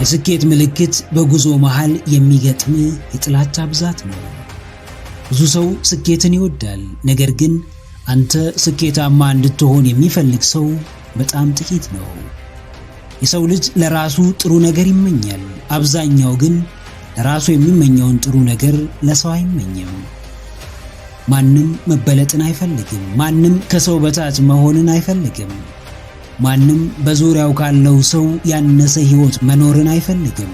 የስኬት ምልክት በጉዞ መሃል የሚገጥም የጥላቻ ብዛት ነው። ብዙ ሰው ስኬትን ይወዳል፣ ነገር ግን አንተ ስኬታማ እንድትሆን የሚፈልግ ሰው በጣም ጥቂት ነው። የሰው ልጅ ለራሱ ጥሩ ነገር ይመኛል። አብዛኛው ግን ለራሱ የሚመኘውን ጥሩ ነገር ለሰው አይመኝም። ማንም መበለጥን አይፈልግም። ማንም ከሰው በታች መሆንን አይፈልግም። ማንም በዙሪያው ካለው ሰው ያነሰ ሕይወት መኖርን አይፈልግም።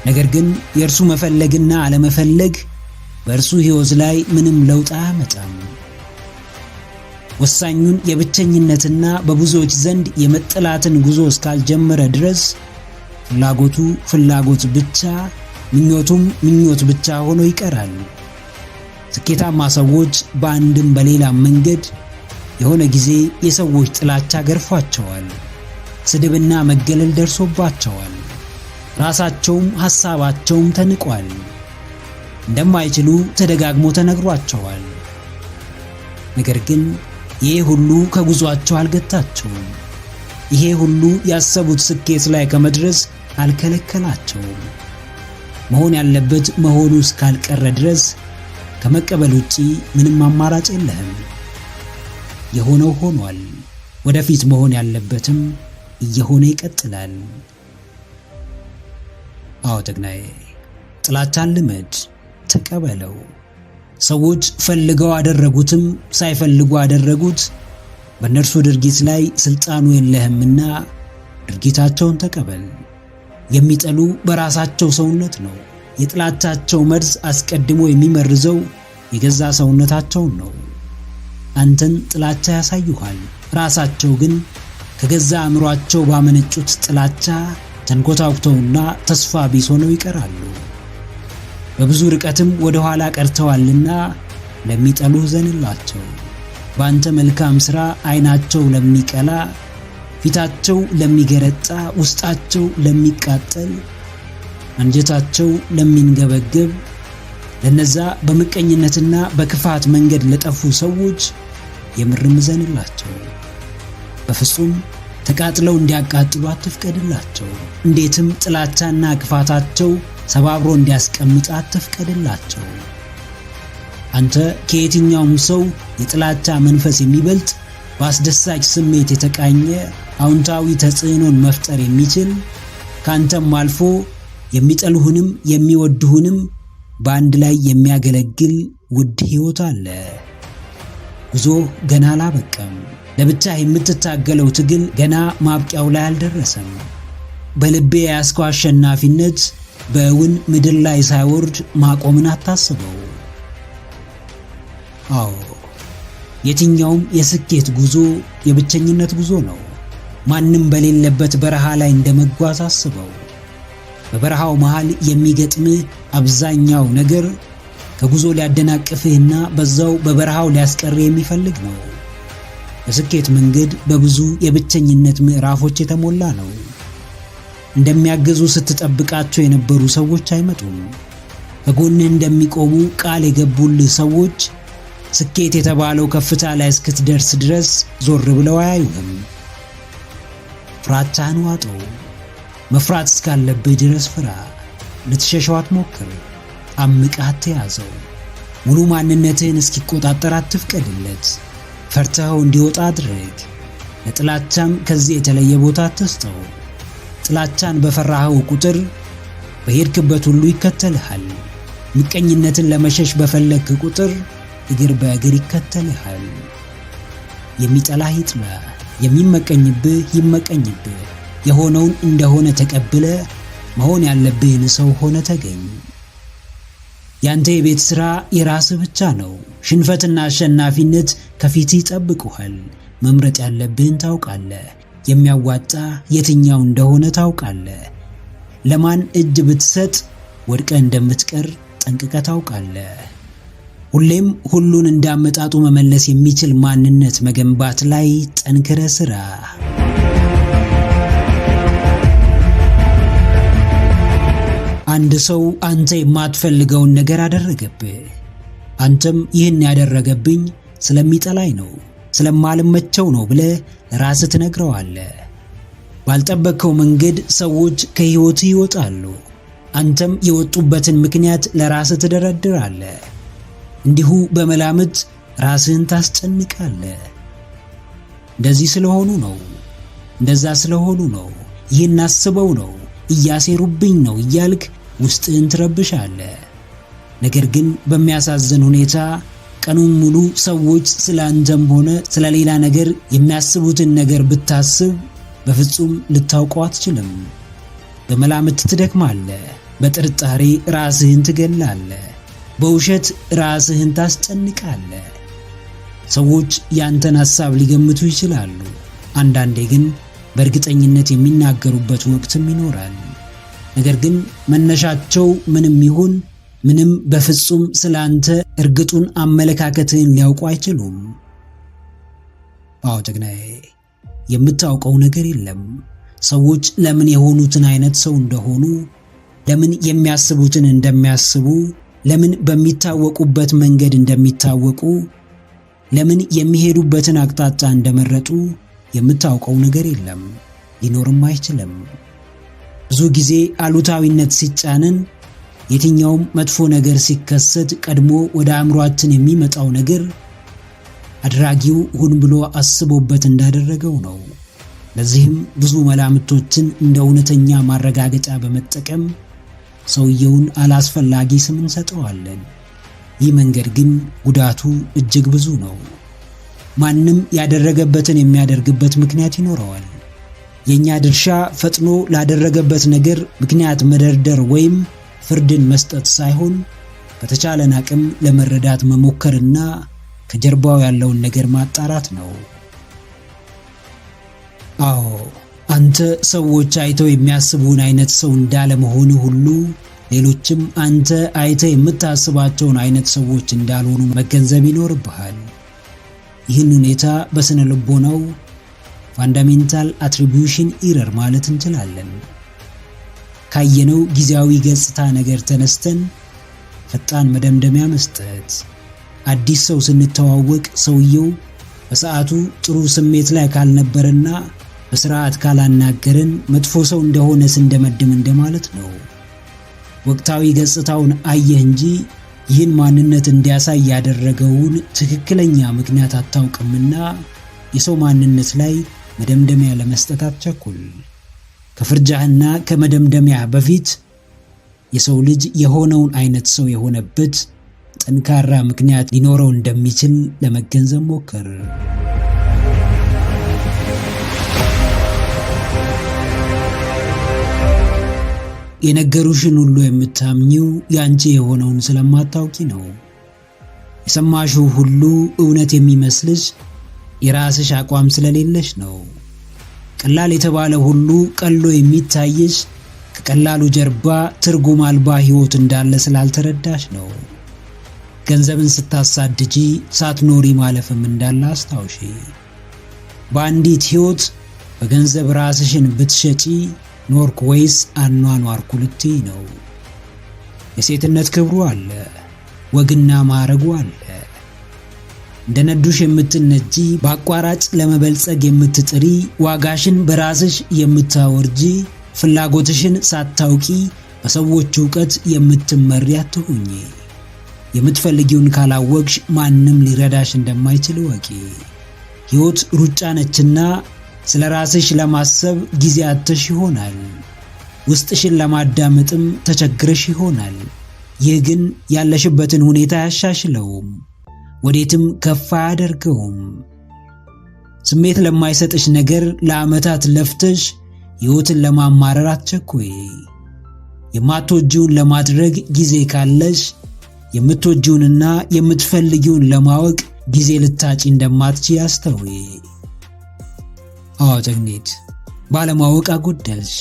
ነገር ግን የእርሱ መፈለግና አለመፈለግ በእርሱ ሕይወት ላይ ምንም ለውጥ አያመጣም። ወሳኙን የብቸኝነትና በብዙዎች ዘንድ የመጠላትን ጉዞ እስካልጀመረ ድረስ ፍላጎቱ ፍላጎት ብቻ፣ ምኞቱም ምኞት ብቻ ሆኖ ይቀራል። ስኬታማ ሰዎች በአንድም በሌላም መንገድ የሆነ ጊዜ የሰዎች ጥላቻ ገርፏቸዋል። ስድብና መገለል ደርሶባቸዋል። ራሳቸውም ሐሳባቸውም ተንቋል። እንደማይችሉ ተደጋግሞ ተነግሯቸዋል። ነገር ግን ይሄ ሁሉ ከጉዟቸው አልገታቸውም። ይሄ ሁሉ ያሰቡት ስኬት ላይ ከመድረስ አልከለከላቸውም። መሆን ያለበት መሆኑ እስካልቀረ ድረስ ከመቀበል ውጪ ምንም አማራጭ የለህም። የሆነው ሆኗል። ወደፊት መሆን ያለበትም እየሆነ ይቀጥላል። አዎ ጀግናዬ፣ ጥላቻን ልመድ፣ ተቀበለው። ሰዎች ፈልገው አደረጉትም ሳይፈልጉ አደረጉት፣ በእነርሱ ድርጊት ላይ ስልጣኑ የለህምና ድርጊታቸውን ተቀበል። የሚጠሉ በራሳቸው ሰውነት ነው። የጥላቻቸው መርዝ አስቀድሞ የሚመርዘው የገዛ ሰውነታቸውን ነው። አንተን ጥላቻ ያሳዩሃል፣ ራሳቸው ግን ከገዛ አእምሯቸው ባመነጩት ጥላቻ ተንኮታኩተውና ተስፋ ቢስ ሆነው ይቀራሉ። በብዙ ርቀትም ወደ ኋላ ቀርተዋልና ለሚጠሉህ ዘንላቸው። በአንተ መልካም ሥራ ዓይናቸው ለሚቀላ፣ ፊታቸው ለሚገረጣ፣ ውስጣቸው ለሚቃጠል፣ አንጀታቸው ለሚንገበገብ፣ ለነዛ በምቀኝነትና በክፋት መንገድ ለጠፉ ሰዎች የምርም ዘንላቸው። በፍጹም ተቃጥለው እንዲያቃጥሉ አትፍቀድላቸው። እንዴትም ጥላቻና ክፋታቸው ሰባብሮ እንዲያስቀምጥ አትፍቀድላቸው። አንተ ከየትኛውም ሰው የጥላቻ መንፈስ የሚበልጥ በአስደሳች ስሜት የተቃኘ አዎንታዊ ተጽዕኖን መፍጠር የሚችል ካንተም አልፎ የሚጠሉህንም የሚወድሁንም በአንድ ላይ የሚያገለግል ውድ ሕይወት አለ። ጉዞ ገና አላበቀም። ለብቻ የምትታገለው ትግል ገና ማብቂያው ላይ አልደረሰም። በልቤ የያዝከው አሸናፊነት በእውን ምድር ላይ ሳይወርድ ማቆምን አታስበው። አዎ፣ የትኛውም የስኬት ጉዞ የብቸኝነት ጉዞ ነው። ማንም በሌለበት በረሃ ላይ እንደመጓዝ አስበው። በበረሃው መሃል የሚገጥምህ አብዛኛው ነገር ከጉዞ ሊያደናቅፍህና በዛው በበረሃው ሊያስቀርህ የሚፈልግ ነው። የስኬት መንገድ በብዙ የብቸኝነት ምዕራፎች የተሞላ ነው። እንደሚያገዙ ስትጠብቃቸው የነበሩ ሰዎች አይመጡም። ከጎንህ እንደሚቆሙ ቃል የገቡልህ ሰዎች ስኬት የተባለው ከፍታ ላይ እስክትደርስ ድረስ ዞር ብለው አያዩህም። ፍራቻህን ዋጠው። መፍራት እስካለብህ ድረስ ፍራ። ልትሸሸው አትሞክር። አምቀህ አትያዘው። ሙሉ ማንነትህን እስኪቆጣጠር አትፍቀድለት። ፈርተኸው እንዲወጣ አድርግ። ለጥላቻም ከዚህ የተለየ ቦታ አትስጠው። ጥላቻን በፈራኸው ቁጥር በሄድክበት ሁሉ ይከተልሃል። ምቀኝነትን ለመሸሽ በፈለግክ ቁጥር እግር በእግር ይከተልሃል። የሚጠላህ ይጥላ፣ የሚመቀኝብህ ይመቀኝብህ። የሆነውን እንደሆነ ተቀብለ መሆን ያለብህን ሰው ሆነ ተገኝ። ያንተ የቤት ሥራ የራስህ ብቻ ነው። ሽንፈትና አሸናፊነት ከፊት ይጠብቁሃል። መምረጥ ያለብህን ታውቃለህ። የሚያዋጣ የትኛው እንደሆነ ታውቃለህ። ለማን እጅ ብትሰጥ ወድቀህ እንደምትቀር ጠንቅቀህ ታውቃለህ። ሁሌም ሁሉን እንዳመጣጡ መመለስ የሚችል ማንነት መገንባት ላይ ጠንክረህ ሥራ። አንድ ሰው አንተ የማትፈልገውን ነገር አደረገብህ። አንተም ይህን ያደረገብኝ ስለሚጠላኝ ነው፣ ስለማልመቸው ነው ብለህ ራስህ ትነግረዋለህ። ባልጠበቀው መንገድ ሰዎች ከህይወት ይወጣሉ። አንተም የወጡበትን ምክንያት ለራስህ ትደረድራለህ። እንዲሁ በመላምት ራስህን ታስጨንቃለህ። እንደዚህ ስለሆኑ ነው፣ እንደዛ ስለሆኑ ነው፣ ይህን አስበው ነው፣ እያሴሩብኝ ነው እያልክ ውስጥህን ትረብሻለህ። ነገር ግን በሚያሳዝን ሁኔታ ቀኑን ሙሉ ሰዎች ስላንተም ሆነ ስለሌላ ነገር የሚያስቡትን ነገር ብታስብ በፍጹም ልታውቀው አትችልም። በመላምት ትደክማለህ፣ በጥርጣሬ ራስህን ትገላለህ፣ በውሸት ራስህን ታስጨንቃለህ። ሰዎች ያንተን ሐሳብ ሊገምቱ ይችላሉ። አንዳንዴ ግን በእርግጠኝነት የሚናገሩበት ወቅትም ይኖራል። ነገር ግን መነሻቸው ምንም ይሁን ምንም በፍጹም ስላንተ እርግጡን አመለካከትህን ሊያውቁ አይችሉም። አዎ ጀግናዬ፣ የምታውቀው ነገር የለም። ሰዎች ለምን የሆኑትን አይነት ሰው እንደሆኑ፣ ለምን የሚያስቡትን እንደሚያስቡ፣ ለምን በሚታወቁበት መንገድ እንደሚታወቁ፣ ለምን የሚሄዱበትን አቅጣጫ እንደመረጡ የምታውቀው ነገር የለም፣ ሊኖርም አይችልም። ብዙ ጊዜ አሉታዊነት ሲጫነን፣ የትኛውም መጥፎ ነገር ሲከሰት ቀድሞ ወደ አእምሮአችን የሚመጣው ነገር አድራጊው ሁን ብሎ አስቦበት እንዳደረገው ነው። ለዚህም ብዙ መላምቶችን እንደ እውነተኛ ማረጋገጫ በመጠቀም ሰውየውን አላስፈላጊ ስም እንሰጠዋለን። ይህ መንገድ ግን ጉዳቱ እጅግ ብዙ ነው። ማንም ያደረገበትን የሚያደርግበት ምክንያት ይኖረዋል። የኛ ድርሻ ፈጥኖ ላደረገበት ነገር ምክንያት መደርደር ወይም ፍርድን መስጠት ሳይሆን በተቻለን አቅም ለመረዳት መሞከርና ከጀርባው ያለውን ነገር ማጣራት ነው። አዎ፣ አንተ ሰዎች አይተው የሚያስቡን አይነት ሰው እንዳለመሆን ሁሉ ሌሎችም አንተ አይተው የምታስባቸውን አይነት ሰዎች እንዳልሆኑ መገንዘብ ይኖርብሃል። ይህን ሁኔታ በስነ ልቦናው ፋንዳሜንታል አትሪቢዩሽን ኢረር ማለት እንችላለን። ካየነው ጊዜያዊ ገጽታ ነገር ተነስተን ፈጣን መደምደሚያ መስጠት። አዲስ ሰው ስንተዋወቅ ሰውየው በሰዓቱ ጥሩ ስሜት ላይ ካልነበረና በስርዓት ካላናገርን መጥፎ ሰው እንደሆነ ስንደመድም እንደማለት ነው። ወቅታዊ ገጽታውን አየህ እንጂ ይህን ማንነት እንዲያሳይ ያደረገውን ትክክለኛ ምክንያት አታውቅምና የሰው ማንነት ላይ መደምደሚያ ለመስጠት አትቸኩል። ከፍርጃህና ከመደምደሚያ በፊት የሰው ልጅ የሆነውን አይነት ሰው የሆነበት ጠንካራ ምክንያት ሊኖረው እንደሚችል ለመገንዘብ ሞክር። የነገሩሽን ሁሉ የምታምኚው ያንቺ የሆነውን ስለማታውቂ ነው። የሰማሽው ሁሉ እውነት የሚመስልሽ የራስሽ አቋም ስለሌለሽ ነው። ቀላል የተባለ ሁሉ ቀሎ የሚታይሽ ከቀላሉ ጀርባ ትርጉም አልባ ሕይወት እንዳለ ስላልተረዳሽ ነው። ገንዘብን ስታሳድጂ ሳትኖሪ ማለፍም እንዳለ አስታውሺ። በአንዲት ሕይወት በገንዘብ ራስሽን ብትሸጪ ኖርክ ወይስ አኗኗርኩ ልትይ ነው። የሴትነት ክብሩ አለ፣ ወግና ማዕረጉ አለ። እንደ ነዱሽ የምትነጂ፣ በአቋራጭ ለመበልጸግ የምትጥሪ፣ ዋጋሽን በራስሽ የምታወርጂ፣ ፍላጎትሽን ሳታውቂ በሰዎች ዕውቀት የምትመሪ አትሁኚ። የምትፈልጊውን ካላወቅሽ ማንም ሊረዳሽ እንደማይችል ወቂ። ሕይወት ሩጫ ነችና ስለ ራስሽ ለማሰብ ጊዜ አጥተሽ ይሆናል። ውስጥሽን ለማዳመጥም ተቸግረሽ ይሆናል። ይህ ግን ያለሽበትን ሁኔታ አያሻሽለውም፣ ወዴትም ከፍ አያደርገውም። ስሜት ለማይሰጥሽ ነገር ለዓመታት ለፍተሽ ሕይወትን ለማማረር አትቸኩይ። የማትወጂውን ለማድረግ ጊዜ ካለሽ የምትወጂውንና የምትፈልጊውን ለማወቅ ጊዜ ልታጪ እንደማትችይ አስተውይ። አዎ ጀግኒት፣ ባለማወቅ አጎደልሽ።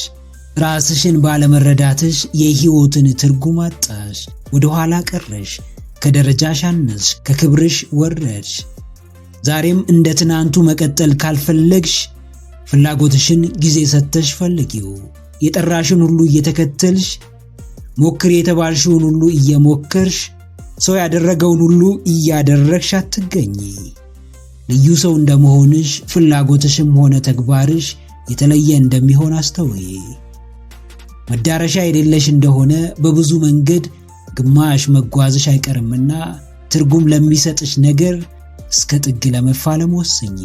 ራስሽን ባለመረዳትሽ የሕይወትን ትርጉም አጣሽ። ወደ ኋላ ቀረሽ፣ ከደረጃሽ አነስሽ፣ ከክብርሽ ወረድሽ። ዛሬም እንደ ትናንቱ መቀጠል ካልፈለግሽ ፍላጎትሽን ጊዜ ሰጥተሽ ፈልጊው። የጠራሽን ሁሉ እየተከተልሽ፣ ሞክሪ የተባልሽውን ሁሉ እየሞከርሽ፣ ሰው ያደረገውን ሁሉ እያደረግሽ አትገኚ። ልዩ ሰው እንደመሆንሽ ፍላጎትሽም ሆነ ተግባርሽ የተለየ እንደሚሆን አስተውይ። መዳረሻ የሌለሽ እንደሆነ በብዙ መንገድ ግማሽ መጓዝሽ አይቀርምና ትርጉም ለሚሰጥሽ ነገር እስከ ጥግ ለመፋለም ወስኚ።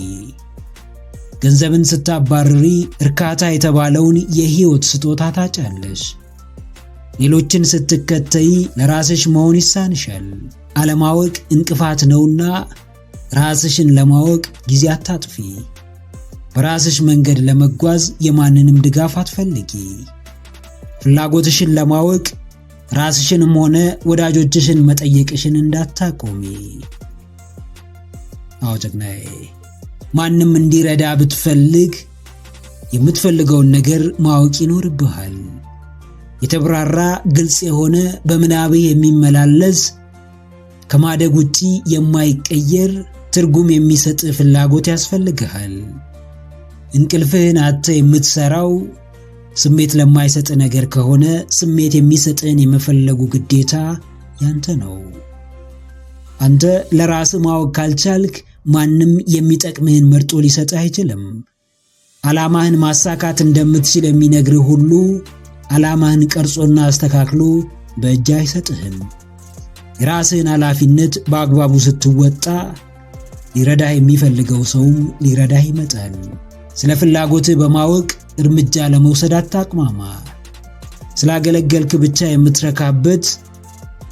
ገንዘብን ስታባርሪ እርካታ የተባለውን የህይወት ስጦታ ታጫለሽ። ሌሎችን ስትከተይ ለራስሽ መሆን ይሳንሻል። አለማወቅ እንቅፋት ነውና ራስሽን ለማወቅ ጊዜ አታጥፊ። በራስሽ መንገድ ለመጓዝ የማንንም ድጋፍ አትፈልጊ። ፍላጎትሽን ለማወቅ ራስሽንም ሆነ ወዳጆችሽን መጠየቅሽን እንዳታቆሚ። አዎ ጀግናዬ፣ ማንም እንዲረዳ ብትፈልግ የምትፈልገውን ነገር ማወቅ ይኖርብሃል። የተብራራ ግልጽ የሆነ በምናብህ የሚመላለስ ከማደግ ውጪ የማይቀየር ትርጉም የሚሰጥ ፍላጎት ያስፈልግሃል። እንቅልፍህን አጥተህ የምትሰራው ስሜት ለማይሰጥ ነገር ከሆነ ስሜት የሚሰጥን የመፈለጉ ግዴታ ያንተ ነው። አንተ ለራስህ ማወቅ ካልቻልክ ማንም የሚጠቅምህን መርጦ ሊሰጥህ አይችልም። ዓላማህን ማሳካት እንደምትችል የሚነግርህ ሁሉ ዓላማህን ቀርጾና አስተካክሎ በእጅ አይሰጥህም። የራስህን ኃላፊነት በአግባቡ ስትወጣ ሊረዳህ የሚፈልገው ሰውም ሊረዳህ ይመጣል። ስለ ፍላጎትህ በማወቅ እርምጃ ለመውሰድ አታቅማማ። ስላገለገልክ ብቻ የምትረካበት፣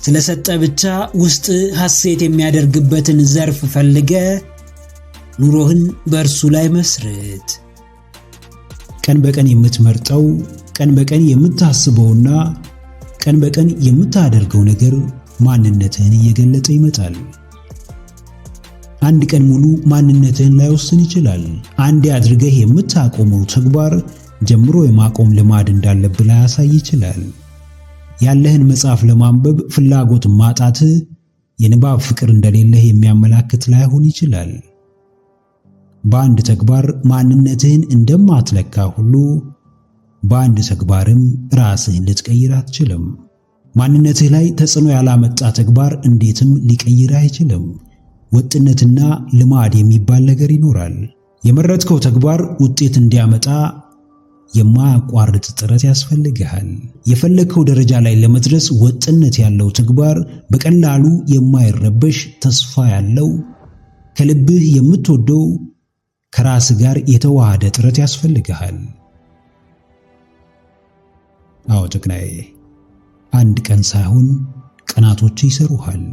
ስለሰጠ ብቻ ውስጥ ሐሴት የሚያደርግበትን ዘርፍ ፈልገ ኑሮህን በእርሱ ላይ መስርት። ቀን በቀን የምትመርጠው፣ ቀን በቀን የምታስበውና ቀን በቀን የምታደርገው ነገር ማንነትህን እየገለጠ ይመጣል። አንድ ቀን ሙሉ ማንነትህን ላይወስን ይችላል። አንዴ አድርገህ የምታቆመው ተግባር ጀምሮ የማቆም ልማድ እንዳለብህ ላያሳይ ይችላል። ያለህን መጽሐፍ ለማንበብ ፍላጎት ማጣትህ የንባብ ፍቅር እንደሌለህ የሚያመላክት ላይሆን ይችላል። በአንድ ተግባር ማንነትህን እንደማትለካ ሁሉ በአንድ ተግባርም ራስህን ልትቀይር አትችልም። ማንነትህ ላይ ተጽዕኖ ያላመጣ ተግባር እንዴትም ሊቀይር አይችልም። ወጥነትና ልማድ የሚባል ነገር ይኖራል። የመረጥከው ተግባር ውጤት እንዲያመጣ የማያቋርጥ ጥረት ያስፈልግሃል። የፈለግከው ደረጃ ላይ ለመድረስ ወጥነት ያለው ተግባር፣ በቀላሉ የማይረበሽ ተስፋ ያለው፣ ከልብህ የምትወደው ከራስ ጋር የተዋሃደ ጥረት ያስፈልግሃል። አዎ ጀግናዬ፣ አንድ ቀን ሳይሆን ቀናቶች ይሰሩሃል።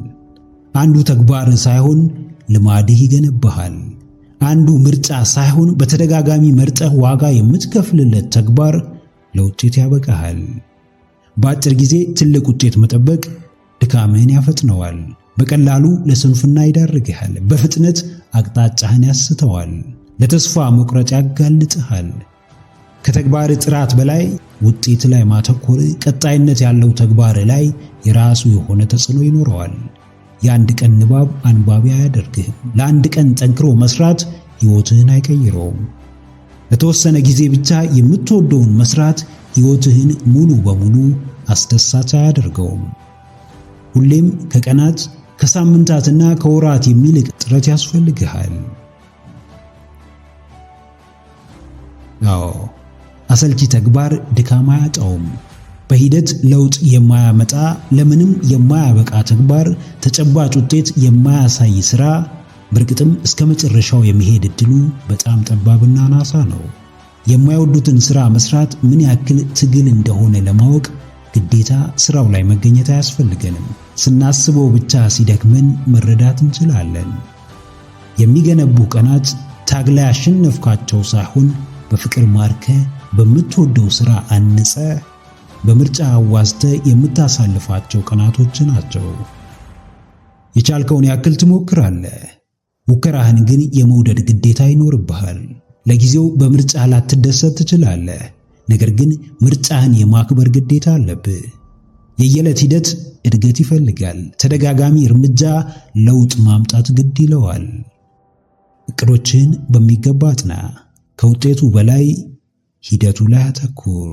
አንዱ ተግባር ሳይሆን ልማድህ ይገነባሃል። አንዱ ምርጫ ሳይሆን በተደጋጋሚ መርጠህ ዋጋ የምትከፍልለት ተግባር ለውጤት ያበቃሃል። በአጭር ጊዜ ትልቅ ውጤት መጠበቅ ድካምህን ያፈጥነዋል። በቀላሉ ለስንፍና ይዳርግሃል። በፍጥነት አቅጣጫህን ያስተዋል። ለተስፋ መቁረጥ ያጋልጥሃል። ከተግባር ጥራት በላይ ውጤት ላይ ማተኮር ቀጣይነት ያለው ተግባር ላይ የራሱ የሆነ ተጽዕኖ ይኖረዋል። የአንድ ቀን ንባብ አንባቢ አያደርግህም። ለአንድ ቀን ጠንክሮ መስራት ሕይወትህን አይቀይረውም። ለተወሰነ ጊዜ ብቻ የምትወደውን መስራት ሕይወትህን ሙሉ በሙሉ አስደሳች አያደርገውም። ሁሌም ከቀናት ከሳምንታትና ከወራት የሚልቅ ጥረት ያስፈልግሃል። አዎ፣ አሰልቺ ተግባር ድካም አያጣውም። በሂደት ለውጥ የማያመጣ ለምንም የማያበቃ ተግባር፣ ተጨባጭ ውጤት የማያሳይ ሥራ በርግጥም እስከ መጨረሻው የመሄድ ዕድሉ በጣም ጠባብና ናሳ ነው። የማይወዱትን ሥራ መስራት ምን ያክል ትግል እንደሆነ ለማወቅ ግዴታ ሥራው ላይ መገኘት አያስፈልገንም። ስናስበው ብቻ ሲደክመን መረዳት እንችላለን። የሚገነቡ ቀናት ታግላ ያሸነፍካቸው ሳይሆን በፍቅር ማርከ በምትወደው ሥራ አንጸ በምርጫ አዋዝተ የምታሳልፋቸው ቀናቶች ናቸው። የቻልከውን ያክል ትሞክራለህ። ሙከራህን ግን የመውደድ ግዴታ ይኖርብሃል። ለጊዜው በምርጫ ላትደሰት ትችላለህ፣ ነገር ግን ምርጫህን የማክበር ግዴታ አለብህ። የየዕለት ሂደት እድገት ይፈልጋል። ተደጋጋሚ እርምጃ ለውጥ ማምጣት ግድ ይለዋል። እቅዶችህን በሚገባ አጥና። ከውጤቱ በላይ ሂደቱ ላይ አተኩር።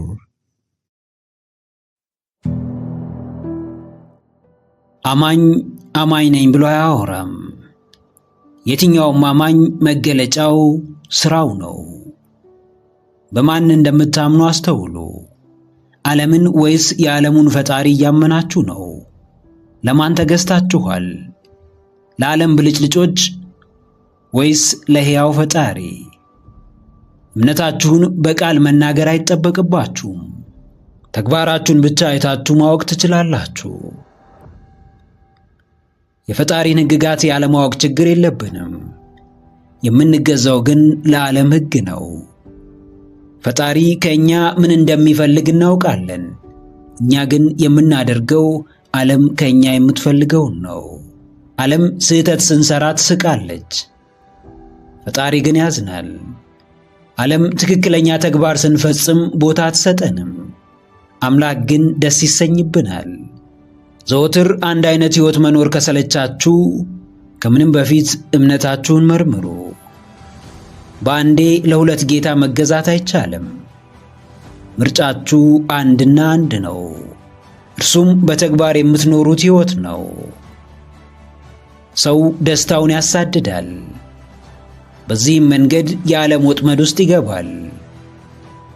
አማኝ ነኝ ብሎ አያወራም። የትኛውም አማኝ መገለጫው ስራው ነው። በማን እንደምታምኑ አስተውሉ። ዓለምን ወይስ የዓለሙን ፈጣሪ እያመናችሁ ነው? ለማን ተገዝታችኋል? ለዓለም ብልጭልጮች ወይስ ለሕያው ፈጣሪ? እምነታችሁን በቃል መናገር አይጠበቅባችሁም። ተግባራችሁን ብቻ አይታችሁ ማወቅ ትችላላችሁ። የፈጣሪን ሕግጋት ያለማወቅ ችግር የለብንም። የምንገዛው ግን ለዓለም ሕግ ነው። ፈጣሪ ከእኛ ምን እንደሚፈልግ እናውቃለን። እኛ ግን የምናደርገው ዓለም ከእኛ የምትፈልገውን ነው። ዓለም ስህተት ስንሰራ ትስቃለች፣ ፈጣሪ ግን ያዝናል። ዓለም ትክክለኛ ተግባር ስንፈጽም ቦታ አትሰጠንም፣ አምላክ ግን ደስ ይሰኝብናል። ዘወትር አንድ አይነት ሕይወት መኖር ከሰለቻችሁ ከምንም በፊት እምነታችሁን መርምሩ። በአንዴ ለሁለት ጌታ መገዛት አይቻልም። ምርጫችሁ አንድና አንድ ነው። እርሱም በተግባር የምትኖሩት ሕይወት ነው። ሰው ደስታውን ያሳድዳል። በዚህም መንገድ የዓለም ወጥመድ ውስጥ ይገባል።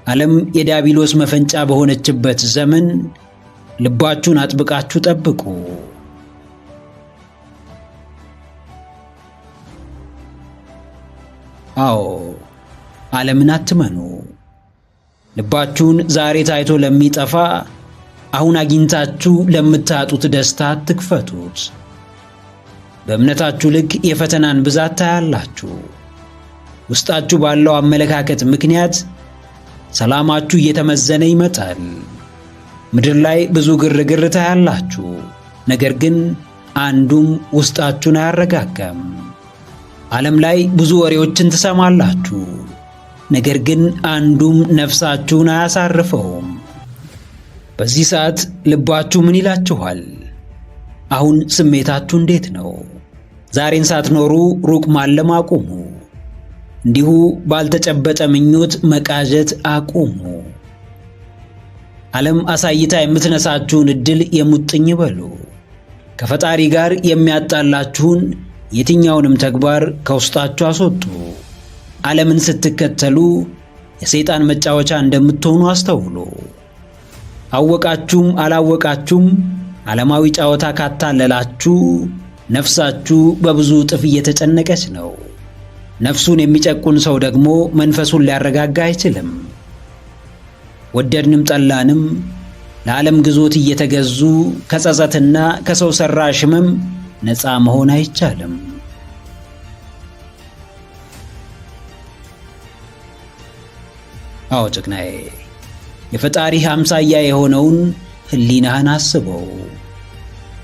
ዓለም የዲያብሎስ መፈንጫ በሆነችበት ዘመን ልባችሁን አጥብቃችሁ ጠብቁ። አዎ፣ ዓለምን አትመኑ። ልባችሁን ዛሬ ታይቶ ለሚጠፋ አሁን አግኝታችሁ ለምታጡት ደስታ አትክፈቱት። በእምነታችሁ ልክ የፈተናን ብዛት ታያላችሁ። ውስጣችሁ ባለው አመለካከት ምክንያት ሰላማችሁ እየተመዘነ ይመጣል። ምድር ላይ ብዙ ግርግር ታያላችሁ፣ ነገር ግን አንዱም ውስጣችሁን አያረጋጋም። ዓለም ላይ ብዙ ወሬዎችን ትሰማላችሁ፣ ነገር ግን አንዱም ነፍሳችሁን አያሳርፈውም። በዚህ ሰዓት ልባችሁ ምን ይላችኋል? አሁን ስሜታችሁ እንዴት ነው? ዛሬን ሳትኖሩ ሩቅ ማለም አቁሙ። እንዲሁ ባልተጨበጠ ምኞት መቃዠት አቁሙ። ዓለም አሳይታ የምትነሳችሁን ዕድል የሙጥኝ በሉ። ከፈጣሪ ጋር የሚያጣላችሁን የትኛውንም ተግባር ከውስጣችሁ አስወጡ። ዓለምን ስትከተሉ የሰይጣን መጫወቻ እንደምትሆኑ አስተውሉ። አወቃችሁም አላወቃችሁም ዓለማዊ ጨዋታ ካታለላችሁ ነፍሳችሁ በብዙ እጥፍ እየተጨነቀች ነው። ነፍሱን የሚጨቁን ሰው ደግሞ መንፈሱን ሊያረጋጋ አይችልም። ወደድንም ጠላንም ለዓለም ግዞት እየተገዙ ከጸጸትና ከሰው ሠራሽ ሕመም ነፃ መሆን አይቻልም። አዎ ጀግናዬ፣ የፈጣሪህ አምሳያ የሆነውን ሕሊናህን አስበው።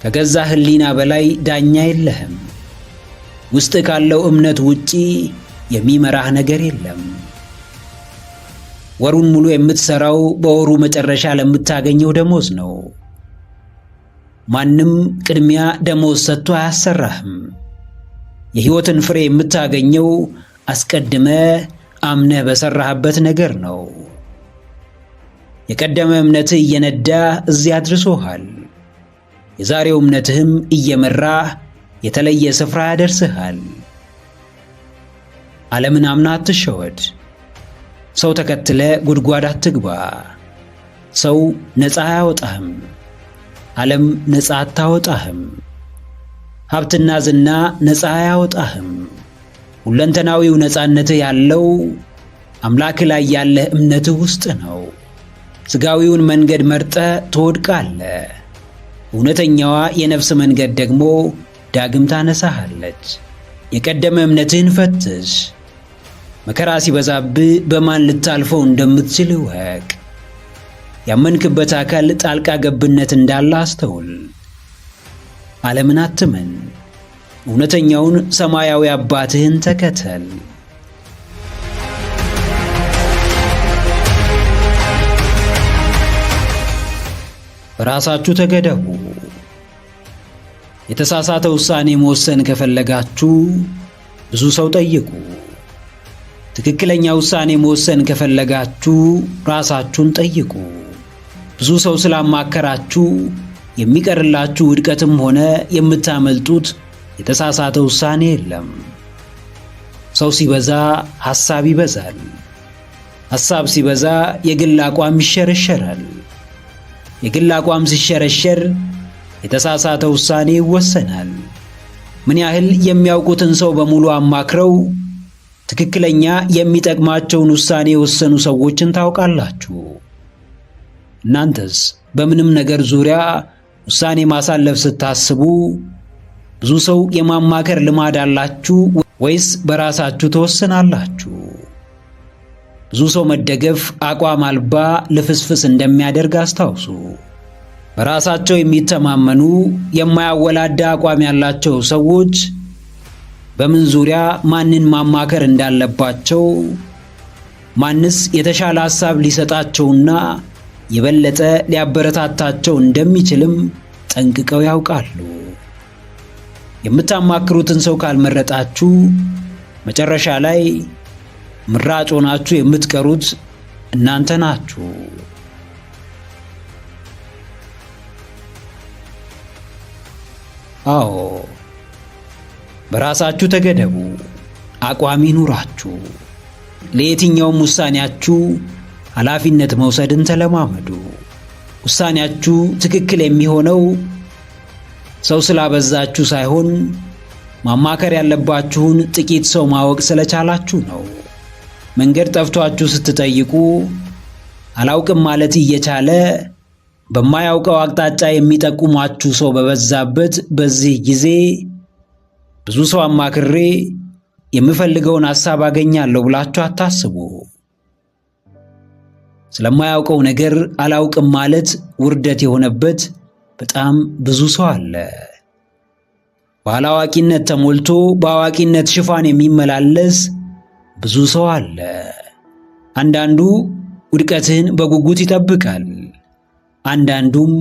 ከገዛ ሕሊና በላይ ዳኛ የለህም። ውስጥ ካለው እምነት ውጪ የሚመራህ ነገር የለም። ወሩን ሙሉ የምትሰራው በወሩ መጨረሻ ለምታገኘው ደሞዝ ነው። ማንም ቅድሚያ ደሞዝ ሰጥቶ አያሰራህም። የሕይወትን ፍሬ የምታገኘው አስቀድመ አምነህ በሰራህበት ነገር ነው። የቀደመ እምነትህ እየነዳ እዚያ አድርሶሃል። የዛሬው እምነትህም እየመራህ የተለየ ስፍራ ያደርስሃል። ዓለምን አምና አትሸወድ። ሰው ተከትለ ጉድጓድ አትግባ። ሰው ነፃ አያወጣህም። ዓለም ነፃ አታወጣህም። ሀብትና ዝና ነፃ አያወጣህም። ሁለንተናዊው ነፃነትህ ያለው አምላክ ላይ ያለህ እምነትህ ውስጥ ነው። ሥጋዊውን መንገድ መርጠህ ትወድቃለህ። እውነተኛዋ የነፍስ መንገድ ደግሞ ዳግም ታነሳሃለች። የቀደመ እምነትህን ፈትሽ። መከራ ሲበዛብህ በማን ልታልፈው እንደምትችል እወቅ። ያመንክበት አካል ጣልቃ ገብነት እንዳለ አስተውል። ዓለምን አትመን፣ እውነተኛውን ሰማያዊ አባትህን ተከተል። በራሳችሁ ተገደቡ። የተሳሳተ ውሳኔ መወሰን ከፈለጋችሁ ብዙ ሰው ጠይቁ። ትክክለኛ ውሳኔ መወሰን ከፈለጋችሁ ራሳችሁን ጠይቁ። ብዙ ሰው ስላማከራችሁ የሚቀርላችሁ ውድቀትም ሆነ የምታመልጡት የተሳሳተ ውሳኔ የለም። ሰው ሲበዛ ሐሳብ ይበዛል። ሐሳብ ሲበዛ የግል አቋም ይሸረሸራል። የግል አቋም ሲሸረሸር የተሳሳተ ውሳኔ ይወሰናል። ምን ያህል የሚያውቁትን ሰው በሙሉ አማክረው ትክክለኛ የሚጠቅማቸውን ውሳኔ የወሰኑ ሰዎችን ታውቃላችሁ? እናንተስ በምንም ነገር ዙሪያ ውሳኔ ማሳለፍ ስታስቡ ብዙ ሰው የማማከር ልማድ አላችሁ ወይስ በራሳችሁ ተወስናላችሁ? ብዙ ሰው መደገፍ አቋም አልባ ልፍስፍስ እንደሚያደርግ አስታውሱ። በራሳቸው የሚተማመኑ የማያወላዳ አቋም ያላቸው ሰዎች በምን ዙሪያ ማንን ማማከር እንዳለባቸው፣ ማንስ የተሻለ ሐሳብ ሊሰጣቸውና የበለጠ ሊያበረታታቸው እንደሚችልም ጠንቅቀው ያውቃሉ። የምታማክሩትን ሰው ካልመረጣችሁ መጨረሻ ላይ ምራጭ ሆናችሁ የምትቀሩት እናንተ ናችሁ። አዎ፣ በራሳችሁ ተገደቡ። አቋም ይኑራችሁ። ለየትኛውም ውሳኔያችሁ ኃላፊነት መውሰድን ተለማመዱ። ውሳኔያችሁ ትክክል የሚሆነው ሰው ስላበዛችሁ ሳይሆን ማማከር ያለባችሁን ጥቂት ሰው ማወቅ ስለቻላችሁ ነው። መንገድ ጠፍቷችሁ ስትጠይቁ አላውቅም ማለት እየቻለ በማያውቀው አቅጣጫ የሚጠቁማችሁ ሰው በበዛበት በዚህ ጊዜ ብዙ ሰው አማክሬ የምፈልገውን ሐሳብ አገኛለሁ ብላችሁ አታስቡ። ስለማያውቀው ነገር አላውቅም ማለት ውርደት የሆነበት በጣም ብዙ ሰው አለ። ባላዋቂነት ተሞልቶ በአዋቂነት ሽፋን የሚመላለስ ብዙ ሰው አለ። አንዳንዱ ውድቀትህን በጉጉት ይጠብቃል፣ አንዳንዱም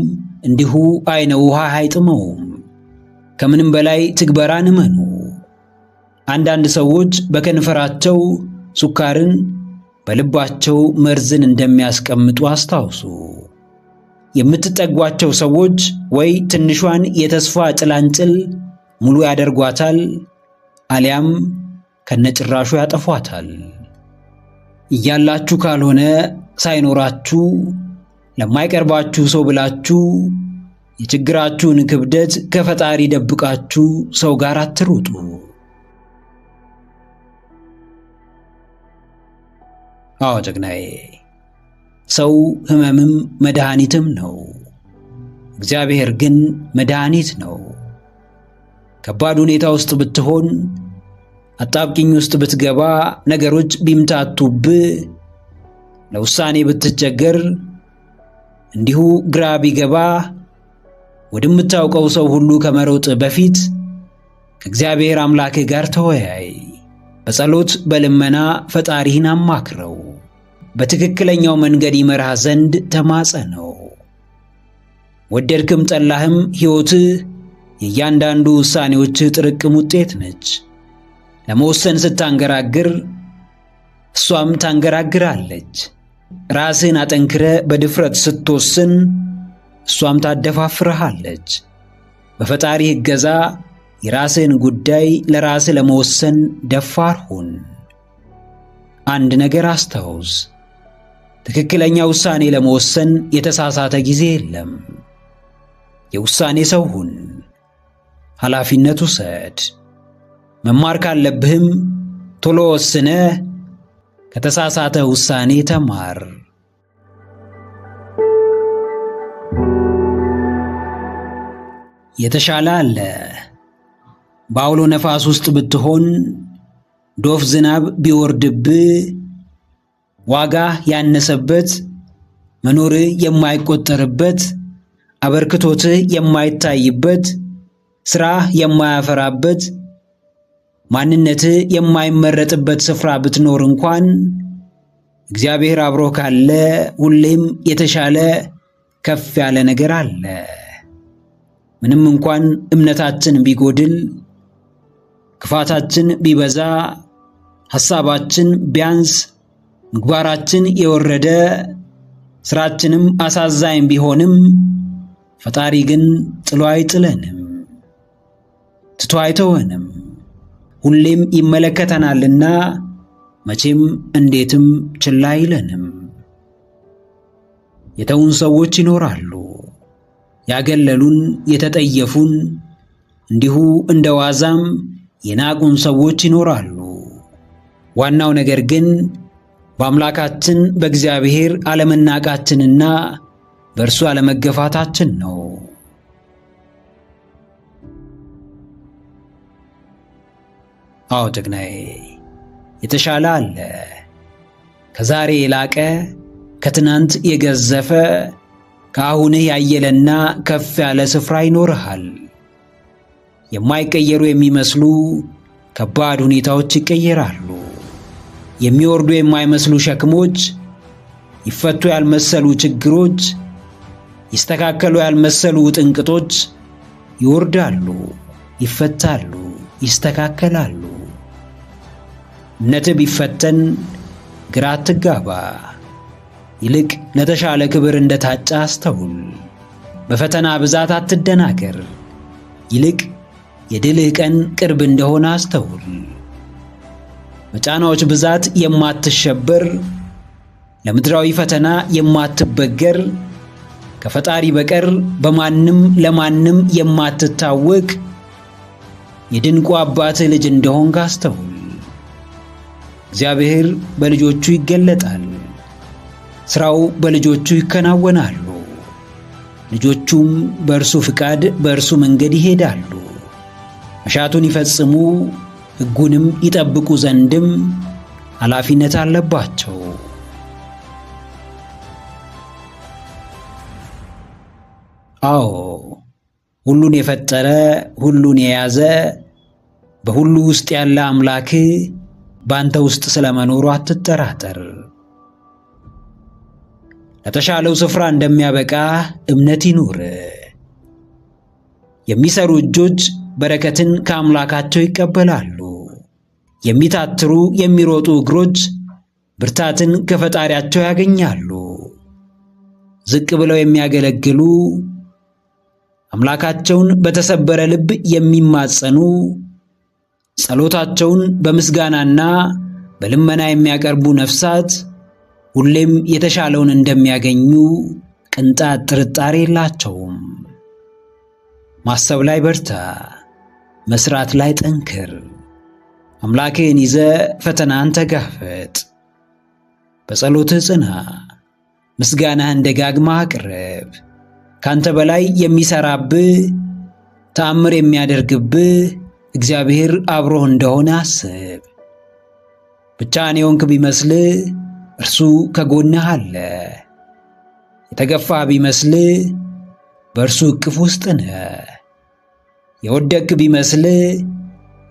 እንዲሁ አይነ ውሃ አይጥመውም። ከምንም በላይ ትግበራን እመኑ። አንዳንድ ሰዎች በከንፈራቸው ሱካርን በልባቸው መርዝን እንደሚያስቀምጡ አስታውሱ። የምትጠጓቸው ሰዎች ወይ ትንሿን የተስፋ ጭላንጭል ሙሉ ያደርጓታል፣ አሊያም ከነጭራሹ ያጠፏታል። እያላችሁ ካልሆነ ሳይኖራችሁ ለማይቀርባችሁ ሰው ብላችሁ የችግራችሁን ክብደት ከፈጣሪ ደብቃችሁ ሰው ጋር አትሩጡ። አዎ ጀግናዬ፣ ሰው ሕመምም መድኃኒትም ነው። እግዚአብሔር ግን መድኃኒት ነው። ከባድ ሁኔታ ውስጥ ብትሆን፣ አጣብቂኝ ውስጥ ብትገባ፣ ነገሮች ቢምታቱብህ፣ ለውሳኔ ብትቸገር፣ እንዲሁ ግራ ቢገባ፣ ወደምታውቀው ሰው ሁሉ ከመሮጥ በፊት ከእግዚአብሔር አምላክህ ጋር ተወያይ። በጸሎት በልመና ፈጣሪህን አማክረው። በትክክለኛው መንገድ ይመራህ ዘንድ ተማጸነው። ወደድክም ጠላህም ሕይወትህ የእያንዳንዱ ውሳኔዎችህ ጥርቅም ውጤት ነች። ለመወሰን ስታንገራግር እሷም ታንገራግራለች። ራስህን አጠንክረ በድፍረት ስትወስን እሷም ታደፋፍርሃለች። በፈጣሪህ እገዛ የራስህን ጉዳይ ለራስህ ለመወሰን ደፋር ሁን። አንድ ነገር አስታውስ፣ ትክክለኛ ውሳኔ ለመወሰን የተሳሳተ ጊዜ የለም። የውሳኔ ሰው ሁን፣ ኃላፊነት ውሰድ። መማር ካለብህም ቶሎ ወስነህ ከተሳሳተ ውሳኔ ተማር። የተሻለ አለ። በአውሎ ነፋስ ውስጥ ብትሆን፣ ዶፍ ዝናብ ቢወርድብህ፣ ዋጋ ያነሰበት፣ መኖርህ የማይቆጠርበት፣ አበርክቶትህ የማይታይበት፣ ሥራህ የማያፈራበት፣ ማንነትህ የማይመረጥበት ስፍራ ብትኖር እንኳን እግዚአብሔር አብሮህ ካለ ሁሌም የተሻለ ከፍ ያለ ነገር አለ። ምንም እንኳን እምነታችን ቢጎድል፣ ክፋታችን ቢበዛ፣ ሐሳባችን ቢያንስ፣ ምግባራችን የወረደ፣ ሥራችንም አሳዛኝ ቢሆንም ፈጣሪ ግን ጥሎ አይጥለንም፣ ትቶ አይተወንም። ሁሌም ይመለከተናልና መቼም እንዴትም ችላ አይለንም። የተውን ሰዎች ይኖራሉ፣ ያገለሉን፣ የተጠየፉን፣ እንዲሁ እንደ ዋዛም የናቁን ሰዎች ይኖራሉ። ዋናው ነገር ግን በአምላካችን በእግዚአብሔር አለመናቃችንና በእርሱ አለመገፋታችን ነው። አዎ ጀግናዬ፣ የተሻለ አለ። ከዛሬ የላቀ፣ ከትናንት የገዘፈ፣ ከአሁንህ ያየለና ከፍ ያለ ስፍራ ይኖርሃል። የማይቀየሩ የሚመስሉ ከባድ ሁኔታዎች ይቀየራሉ። የሚወርዱ የማይመስሉ ሸክሞች፣ ይፈቱ ያልመሰሉ ችግሮች፣ ይስተካከሉ ያልመሰሉ ጥንቅጦች ይወርዳሉ፣ ይፈታሉ፣ ይስተካከላሉ። እምነትህ ቢፈተን ግራ አትጋባ። ይልቅ ለተሻለ ክብር እንደታጨ አስተውል። በፈተና ብዛት አትደናገር። ይልቅ የድልህ ቀን ቅርብ እንደሆነ አስተውል። በጫናዎች ብዛት የማትሸበር፣ ለምድራዊ ፈተና የማትበገር፣ ከፈጣሪ በቀር በማንም ለማንም የማትታወቅ የድንቁ አባትህ ልጅ እንደሆንክ አስተውል። እግዚአብሔር በልጆቹ ይገለጣል። ሥራው በልጆቹ ይከናወናሉ። ልጆቹም በእርሱ ፍቃድ በእርሱ መንገድ ይሄዳሉ። መሻቱን ይፈጽሙ ሕጉንም ይጠብቁ ዘንድም ኃላፊነት አለባቸው። አዎ፣ ሁሉን የፈጠረ ሁሉን የያዘ በሁሉ ውስጥ ያለ አምላክ በአንተ ውስጥ ስለመኖሩ አትጠራጠር። ለተሻለው ስፍራ እንደሚያበቃ እምነት ይኑር። የሚሰሩ እጆች በረከትን ከአምላካቸው ይቀበላሉ። የሚታትሩ የሚሮጡ እግሮች ብርታትን ከፈጣሪያቸው ያገኛሉ። ዝቅ ብለው የሚያገለግሉ አምላካቸውን በተሰበረ ልብ የሚማጸኑ ጸሎታቸውን በምስጋናና በልመና የሚያቀርቡ ነፍሳት ሁሌም የተሻለውን እንደሚያገኙ ቅንጣት ጥርጣሬ የላቸውም። ማሰብ ላይ በርታ፣ መስራት ላይ ጠንክር። አምላክህን ይዘ ፈተናን ተጋፈጥ። በጸሎትህ ጽና፣ ምስጋናህን ደጋግማ አቅርብ። ካንተ በላይ የሚሰራብህ ተአምር የሚያደርግብህ እግዚአብሔር አብሮህ እንደሆነ አስብ። ብቻህን የሆንክ ቢመስልህ እርሱ ከጎንህ አለ። የተገፋህ ቢመስልህ በእርሱ እቅፍ ውስጥ ነህ። የወደቅክ ቢመስልህ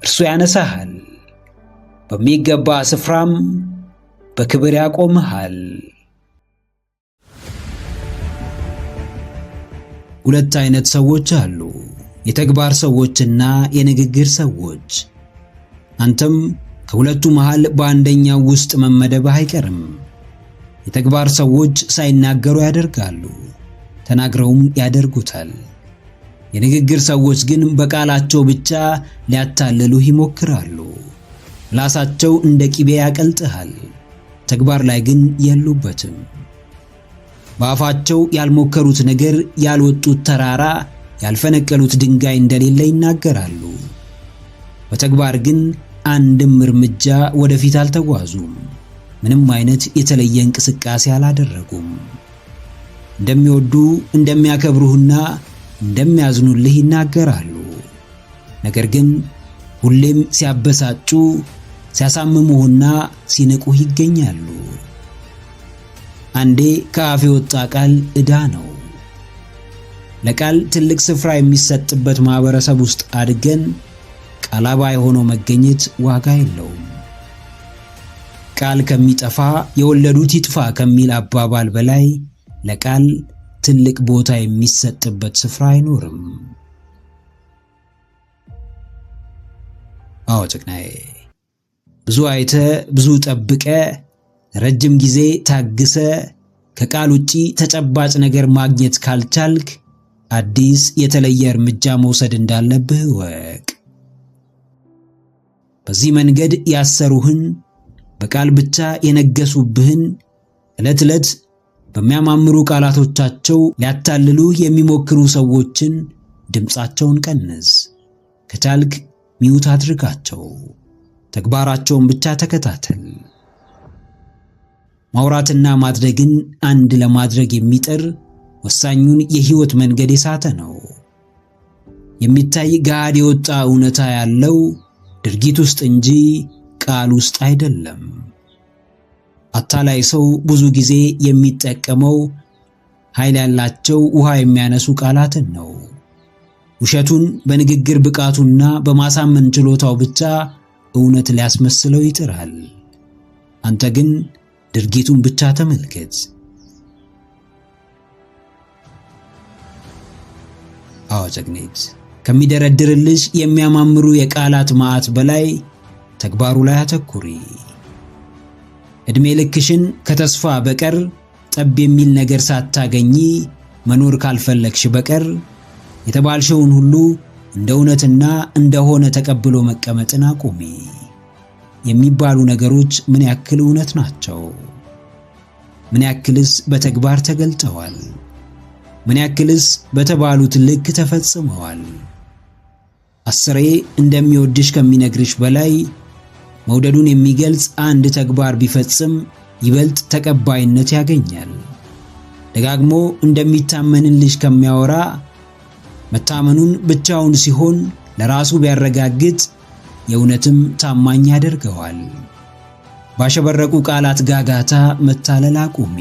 እርሱ ያነሳሃል፣ በሚገባ ስፍራም በክብር ያቆምሃል። ሁለት አይነት ሰዎች አሉ፣ የተግባር ሰዎችና የንግግር ሰዎች። አንተም ከሁለቱ መሃል በአንደኛው ውስጥ መመደብህ አይቀርም። የተግባር ሰዎች ሳይናገሩ ያደርጋሉ፣ ተናግረውም ያደርጉታል። የንግግር ሰዎች ግን በቃላቸው ብቻ ሊያታልሉህ ይሞክራሉ። ምላሳቸው እንደ ቂቤ ያቀልጥሃል፣ ተግባር ላይ ግን የሉበትም። በአፋቸው ያልሞከሩት ነገር፣ ያልወጡት ተራራ፣ ያልፈነቀሉት ድንጋይ እንደሌለ ይናገራሉ። በተግባር ግን አንድም እርምጃ ወደፊት አልተጓዙም። ምንም አይነት የተለየ እንቅስቃሴ አላደረጉም። እንደሚወዱ እንደሚያከብሩህና እንደሚያዝኑልህ ይናገራሉ። ነገር ግን ሁሌም ሲያበሳጩ፣ ሲያሳምሙህና ሲንቁህ ይገኛሉ። አንዴ ከአፍ የወጣ ቃል ዕዳ ነው። ለቃል ትልቅ ስፍራ የሚሰጥበት ማህበረሰብ ውስጥ አድገን ቃል አባይ ሆኖ መገኘት ዋጋ የለውም። ቃል ከሚጠፋ የወለዱት ይጥፋ ከሚል አባባል በላይ ለቃል ትልቅ ቦታ የሚሰጥበት ስፍራ አይኖርም። አዎ ጀግናዬ፣ ብዙ አይተ ብዙ ጠብቀ ረጅም ጊዜ ታግሰ ከቃል ውጪ ተጨባጭ ነገር ማግኘት ካልቻልክ አዲስ የተለየ እርምጃ መውሰድ እንዳለብህ ወቅ። በዚህ መንገድ ያሰሩህን፣ በቃል ብቻ የነገሱብህን ዕለት ዕለት በሚያማምሩ ቃላቶቻቸው ሊያታልሉ የሚሞክሩ ሰዎችን ድምፃቸውን ቀንስ። ከቻልክ ሚውት አድርጋቸው። ተግባራቸውን ብቻ ተከታተል። ማውራትና ማድረግን አንድ ለማድረግ የሚጥር ወሳኙን የህይወት መንገድ የሳተ ነው። የሚታይ ገሃድ የወጣ እውነታ ያለው ድርጊት ውስጥ እንጂ ቃል ውስጥ አይደለም። አታላይ ሰው ብዙ ጊዜ የሚጠቀመው ኃይል ያላቸው ውሃ የሚያነሱ ቃላትን ነው። ውሸቱን በንግግር ብቃቱና በማሳመን ችሎታው ብቻ እውነት ሊያስመስለው ይጥራል። አንተ ግን ድርጊቱን ብቻ ተመልከት። አዎ ጀግኔት፣ ከሚደረድርልሽ የሚያማምሩ የቃላት ማዕት በላይ ተግባሩ ላይ አተኩሪ። ዕድሜ ልክሽን ከተስፋ በቀር ጠብ የሚል ነገር ሳታገኚ መኖር ካልፈለግሽ በቀር የተባልሽውን ሁሉ እንደ እውነትና እንደሆነ ተቀብሎ መቀመጥን አቁሚ። የሚባሉ ነገሮች ምን ያክል እውነት ናቸው? ምን ያክልስ በተግባር ተገልጠዋል? ምን ያክልስ በተባሉት ልክ ተፈጽመዋል? አስሬ እንደሚወድሽ ከሚነግርሽ በላይ መውደዱን የሚገልጽ አንድ ተግባር ቢፈጽም ይበልጥ ተቀባይነት ያገኛል። ደጋግሞ እንደሚታመንልሽ ከሚያወራ መታመኑን ብቻውን ሲሆን ለራሱ ቢያረጋግጥ የእውነትም ታማኝ ያደርገዋል። ባሸበረቁ ቃላት ጋጋታ መታለል አቁሚ።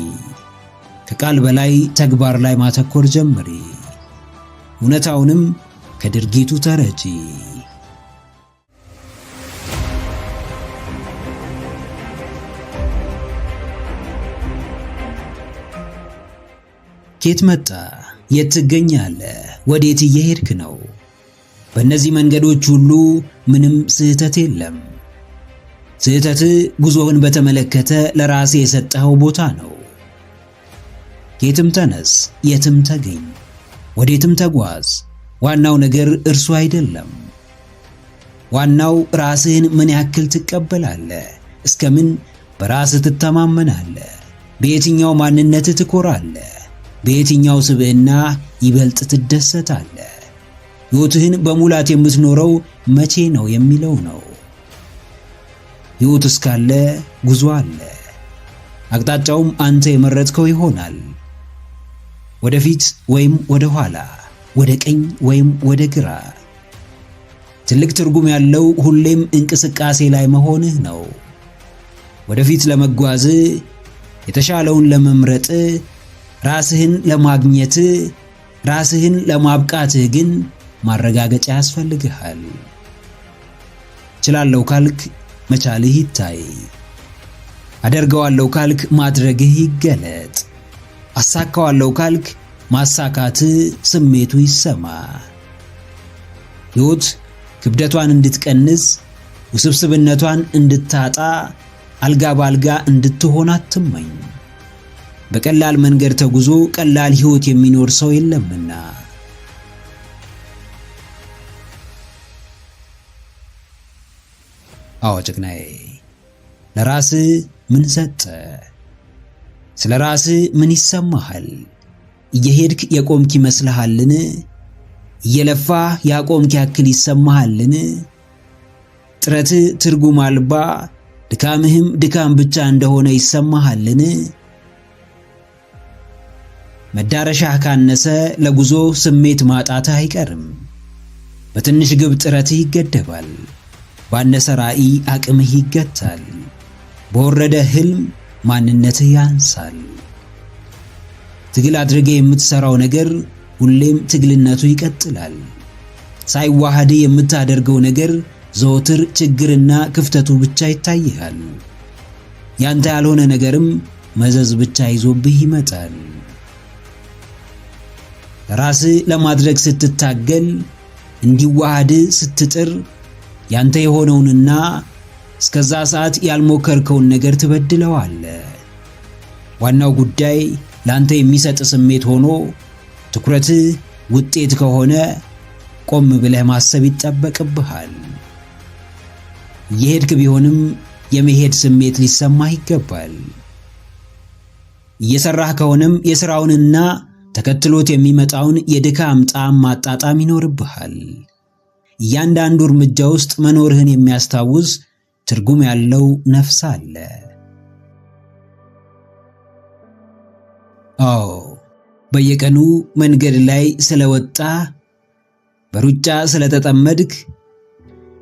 ከቃል በላይ ተግባር ላይ ማተኮር ጀምሪ። እውነታውንም ከድርጊቱ ተረጂ። ኬት መጣ? የት ትገኛለህ? ወዴት እየሄድክ ነው? በእነዚህ መንገዶች ሁሉ ምንም ስህተት የለም። ስህተት ጉዞህን በተመለከተ ለራሴ የሰጠኸው ቦታ ነው። የትም ተነስ፣ የትም ተገኝ፣ ወዴትም ተጓዝ፣ ዋናው ነገር እርሱ አይደለም። ዋናው ራስህን ምን ያክል ትቀበላለህ? እስከምን በራስህ ትተማመናለህ? በየትኛው ማንነትህ ትኮራለህ? በየትኛው ስብዕና ይበልጥ ትደሰታለህ? ሕይወትህን በሙላት የምትኖረው መቼ ነው የሚለው ነው። ሕይወት እስካለ ጉዞ አለ። አቅጣጫውም አንተ የመረጥከው ይሆናል። ወደፊት ወይም ወደ ኋላ፣ ወደ ቀኝ ወይም ወደ ግራ። ትልቅ ትርጉም ያለው ሁሌም እንቅስቃሴ ላይ መሆንህ ነው። ወደፊት ለመጓዝ፣ የተሻለውን ለመምረጥ፣ ራስህን ለማግኘት፣ ራስህን ለማብቃትህ ግን ማረጋገጫ ያስፈልግሃል። እችላለሁ ካልክ መቻልህ ይታይ። አደርገዋለሁ ካልክ ማድረግህ ይገለጥ። አሳካዋለሁ ካልክ ማሳካትህ ስሜቱ ይሰማ። ሕይወት ክብደቷን እንድትቀንስ፣ ውስብስብነቷን እንድታጣ፣ አልጋ ባልጋ እንድትሆን አትመኝ። በቀላል መንገድ ተጉዞ ቀላል ሕይወት የሚኖር ሰው የለምና። አዎ ጀግናዬ፣ ለራስህ ምን ሰጠ? ስለ ራስህ ምን ይሰማሃል? እየሄድክ የቆምክ ይመስልሃልን? እየለፋህ ያቆምክ ያክል ይሰማሃልን? ጥረትህ ትርጉም አልባ፣ ድካምህም ድካም ብቻ እንደሆነ ይሰማሃልን? መዳረሻህ ካነሰ ለጉዞ ስሜት ማጣትህ አይቀርም። በትንሽ ግብ ጥረትህ ይገደባል። ባነሰ ራዕይ አቅምህ ይገታል። በወረደ ህልም ማንነትህ ያንሳል። ትግል አድርገህ የምትሰራው ነገር ሁሌም ትግልነቱ ይቀጥላል። ሳይዋሃድ የምታደርገው ነገር ዘወትር ችግርና ክፍተቱ ብቻ ይታይሃል። ያንተ ያልሆነ ነገርም መዘዝ ብቻ ይዞብህ ይመጣል። ራስህ ለማድረግ ስትታገል፣ እንዲዋሃድ ስትጥር ያንተ የሆነውንና እስከዛ ሰዓት ያልሞከርከውን ነገር ትበድለዋለህ። ዋናው ጉዳይ ላንተ የሚሰጥ ስሜት ሆኖ ትኩረትህ ውጤት ከሆነ ቆም ብለህ ማሰብ ይጠበቅብሃል። እየሄድክ ቢሆንም የመሄድ ስሜት ሊሰማህ ይገባል። እየሰራህ ከሆነም የሥራውንና ተከትሎት የሚመጣውን የድካም ጣዕም ማጣጣም ይኖርብሃል። እያንዳንዱ እርምጃ ውስጥ መኖርህን የሚያስታውስ ትርጉም ያለው ነፍስ አለ። አዎ፣ በየቀኑ መንገድ ላይ ስለወጣ፣ በሩጫ ስለተጠመድክ፣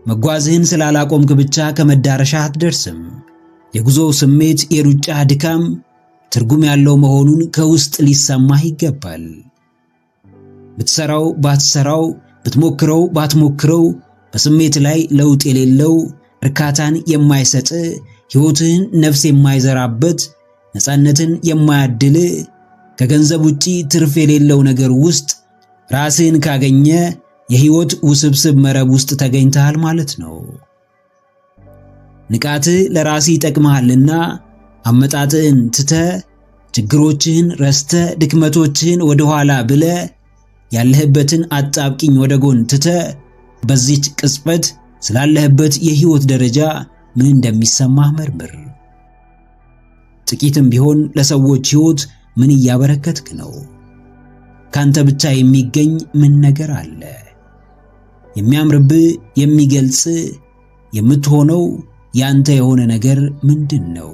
መጓዝህን ስላላቆምክ ብቻ ከመዳረሻ አትደርስም። የጉዞው ስሜት፣ የሩጫ ድካም ትርጉም ያለው መሆኑን ከውስጥ ሊሰማህ ይገባል። ብትሰራው ባትሰራው፣ ብትሞክረው ባትሞክረው፣ በስሜት ላይ ለውጥ የሌለው እርካታን የማይሰጥ ሕይወትህን ነፍስ የማይዘራበት ነፃነትን የማያድል ከገንዘብ ውጪ ትርፍ የሌለው ነገር ውስጥ ራስህን ካገኘ የሕይወት ውስብስብ መረብ ውስጥ ተገኝተሃል ማለት ነው። ንቃትህ ለራስህ ይጠቅምሃልና አመጣጥህን ትተህ ችግሮችህን ረስተህ ድክመቶችህን ወደ ኋላ ብለህ ያለህበትን አጣብቂኝ ወደ ጎን ትተህ በዚች ቅጽበት ስላለህበት የሕይወት ደረጃ ምን እንደሚሰማህ መርምር። ጥቂትም ቢሆን ለሰዎች ሕይወት ምን እያበረከትክ ነው? ካንተ ብቻ የሚገኝ ምን ነገር አለ? የሚያምርብህ፣ የሚገልጽ፣ የምትሆነው ያንተ የሆነ ነገር ምንድን ነው?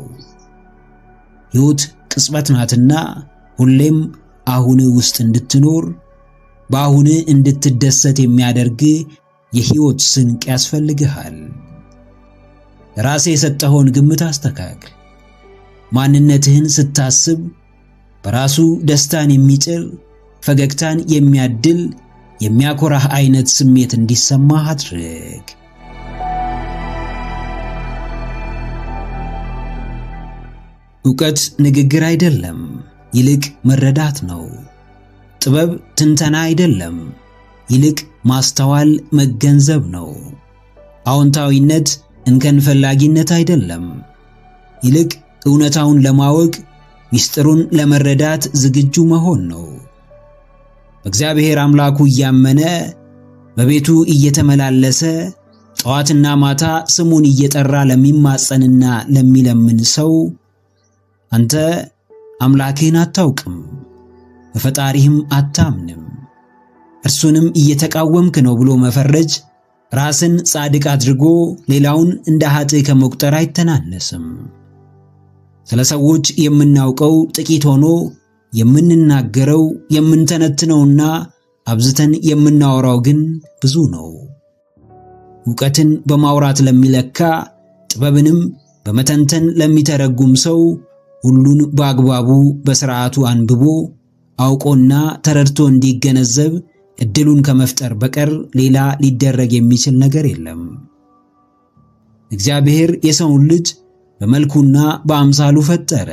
ሕይወት ቅጽበት ናትና ሁሌም አሁን ውስጥ እንድትኖር በአሁን እንድትደሰት የሚያደርግ የሕይወት ስንቅ ያስፈልግሃል። ራሴ የሰጠኸውን ግምት አስተካክል። ማንነትህን ስታስብ በራሱ ደስታን የሚጭር ፈገግታን የሚያድል የሚያኮራህ አይነት ስሜት እንዲሰማህ አድርግ። ዕውቀት ንግግር አይደለም፣ ይልቅ መረዳት ነው። ጥበብ ትንተና አይደለም፣ ይልቅ ማስተዋል መገንዘብ ነው። አዎንታዊነት እንከን ፈላጊነት አይደለም፣ ይልቅ እውነታውን ለማወቅ ሚስጥሩን ለመረዳት ዝግጁ መሆን ነው። በእግዚአብሔር አምላኩ እያመነ በቤቱ እየተመላለሰ ጠዋትና ማታ ስሙን እየጠራ ለሚማጸንና ለሚለምን ሰው አንተ አምላክህን አታውቅም፣ በፈጣሪህም አታምንም። እርሱንም እየተቃወምክ ነው ብሎ መፈረጅ ራስን ጻድቅ አድርጎ ሌላውን እንደ ኃጥእ ከመቁጠር አይተናነስም። ስለ ሰዎች የምናውቀው ጥቂት ሆኖ የምንናገረው የምንተነትነውና አብዝተን የምናወራው ግን ብዙ ነው። ዕውቀትን በማውራት ለሚለካ ጥበብንም በመተንተን ለሚተረጉም ሰው ሁሉን በአግባቡ በሥርዓቱ አንብቦ አውቆና ተረድቶ እንዲገነዘብ እድሉን ከመፍጠር በቀር ሌላ ሊደረግ የሚችል ነገር የለም። እግዚአብሔር የሰውን ልጅ በመልኩና በአምሳሉ ፈጠረ፣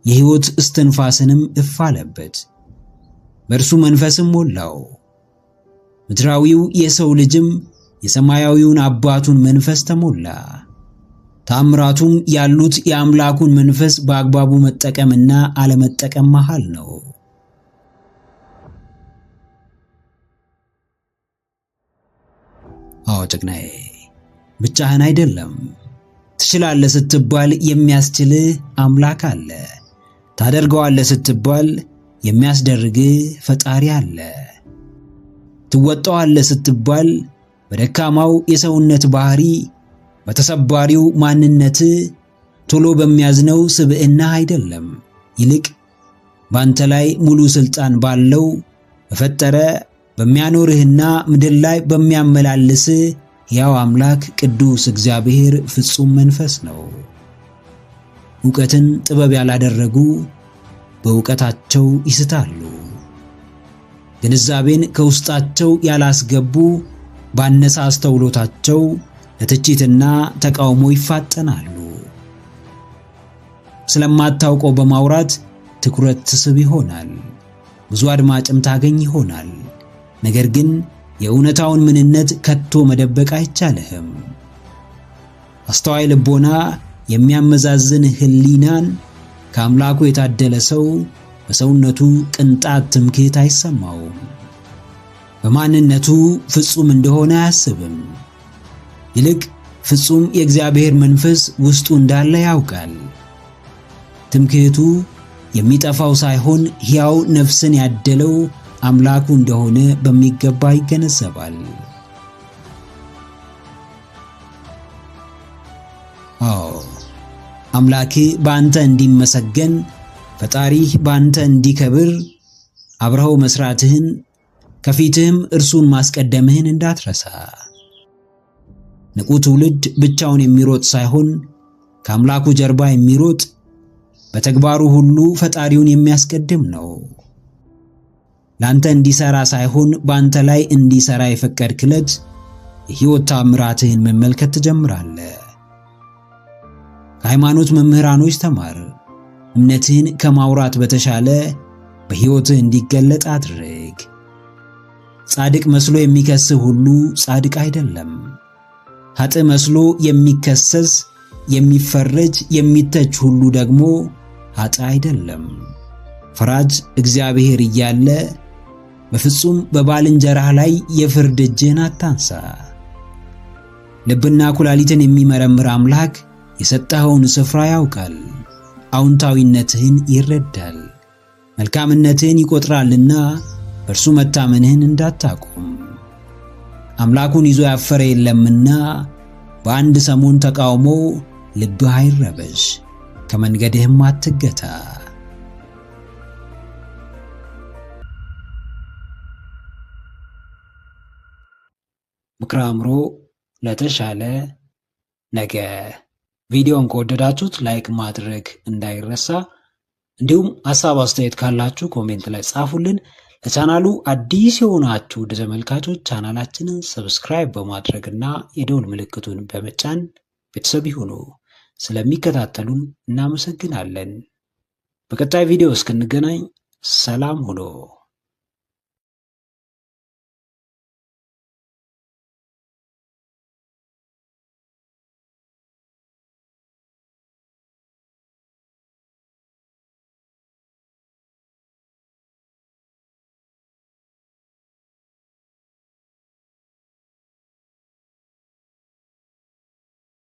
የሕይወት እስትንፋስንም እፍ አለበት፣ በእርሱ መንፈስም ሞላው። ምድራዊው የሰው ልጅም የሰማያዊውን አባቱን መንፈስ ተሞላ። ተአምራቱም ያሉት የአምላኩን መንፈስ በአግባቡ መጠቀምና አለመጠቀም መሃል ነው። አዎ ጀግናዬ፣ ብቻህን አይደለም። ትችላለህ ስትባል የሚያስችልህ አምላክ አለ። ታደርገዋለህ ስትባል የሚያስደርግህ ፈጣሪ አለ። ትወጣዋለህ ስትባል በደካማው የሰውነት ባህሪ፣ በተሰባሪው ማንነት፣ ቶሎ በሚያዝነው ስብዕና አይደለም። ይልቅ ባንተ ላይ ሙሉ ስልጣን ባለው በፈጠረ በሚያኖርህና ምድር ላይ በሚያመላልስ ሕያው አምላክ ቅዱስ እግዚአብሔር ፍጹም መንፈስ ነው። ዕውቀትን ጥበብ ያላደረጉ በዕውቀታቸው ይስታሉ። ግንዛቤን ከውስጣቸው ያላስገቡ ባነሰ አስተውሎታቸው ለትችትና ተቃውሞ ይፋጠናሉ። ስለማታውቀው በማውራት ትኩረት ትስብ ይሆናል፣ ብዙ አድማጭም ታገኝ ይሆናል። ነገር ግን የእውነታውን ምንነት ከቶ መደበቅ አይቻልህም። አስተዋይ ልቦና የሚያመዛዝን ሕሊናን ከአምላኩ የታደለ ሰው በሰውነቱ ቅንጣት ትምክህት አይሰማውም። በማንነቱ ፍጹም እንደሆነ አያስብም። ይልቅ ፍጹም የእግዚአብሔር መንፈስ ውስጡ እንዳለ ያውቃል። ትምክህቱ የሚጠፋው ሳይሆን ሕያው ነፍስን ያደለው አምላኩ እንደሆነ በሚገባ ይገነዘባል። አምላክህ በአንተ እንዲመሰገን፣ ፈጣሪህ በአንተ እንዲከብር አብረኸው መስራትህን ከፊትህም እርሱን ማስቀደምህን እንዳትረሳ። ንቁ ትውልድ ብቻውን የሚሮጥ ሳይሆን ከአምላኩ ጀርባ የሚሮጥ በተግባሩ ሁሉ ፈጣሪውን የሚያስቀድም ነው። ላንተ እንዲሰራ ሳይሆን በአንተ ላይ እንዲሰራ የፈቀድክለት የሕይወት ተአምራትህን መመልከት ትጀምራለህ። ከሃይማኖት መምህራኖች ተማር። እምነትህን ከማውራት በተሻለ በሕይወትህ እንዲገለጥ አድርግ። ጻድቅ መስሎ የሚከስህ ሁሉ ጻድቅ አይደለም። ኃጥእ መስሎ የሚከሰስ፣ የሚፈረጅ፣ የሚተች ሁሉ ደግሞ ኃጥእ አይደለም። ፈራጅ እግዚአብሔር እያለ በፍጹም በባልንጀራህ ላይ የፍርድ እጅህን አታንሳ። ልብና ኩላሊትን የሚመረምር አምላክ የሰጠኸውን ስፍራ ያውቃል። አዎንታዊነትህን ይረዳል። መልካምነትህን ይቆጥራልና በእርሱ መታመንህን እንዳታቆም። አምላኩን ይዞ ያፈረ የለምና በአንድ ሰሞን ተቃውሞ ልብህ አይረበሽ፣ ከመንገድህም አትገታ። ምክረ አእምሮ ለተሻለ ነገ። ቪዲዮን ከወደዳችሁት ላይክ ማድረግ እንዳይረሳ። እንዲሁም ሐሳብ አስተያየት ካላችሁ ኮሜንት ላይ ጻፉልን። ለቻናሉ አዲስ የሆናችሁ ተመልካቾች ቻናላችንን ሰብስክራይብ በማድረግና የደውል ምልክቱን በመጫን ቤተሰብ ይሁኑ። ስለሚከታተሉን እናመሰግናለን። በቀጣይ ቪዲዮ እስክንገናኝ ሰላም ሁኑ።